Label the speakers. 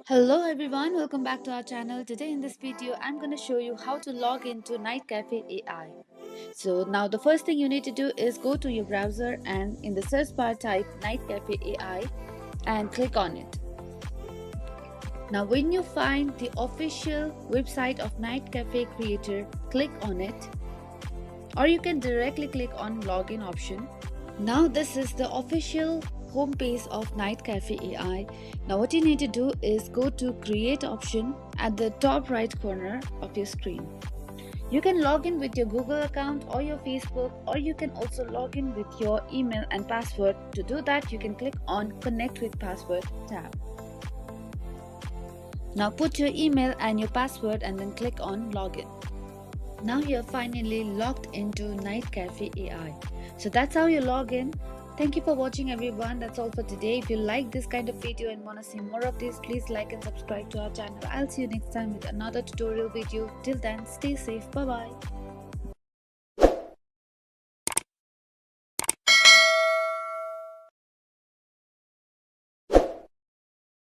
Speaker 1: Hello everyone, welcome back to our channel. Today in this video, I'm going to show you how to log into Night Cafe AI. So now the first thing you need to do is go to your browser and in the search bar type Night Cafe AI and click on it. Now when you find the official website of Night Cafe creator, click on it, or you can directly click on login option. Now this is the official homepage of Night Cafe AI. Now what you need to do is go to create option at the top right corner of your screen. You can log in with your Google account or your Facebook, or you can also log in with your email and password. To do that, you can click on connect with password tab. Now put your email and your password and then click on login. Now you're finally logged into Night Cafe AI. So that's how you log in. Thank you for watching everyone. That's all for today. If you like this kind of video and want to see more of this, please like and subscribe to our channel. I'll see you next time with another tutorial video. Till then, stay safe. Bye bye.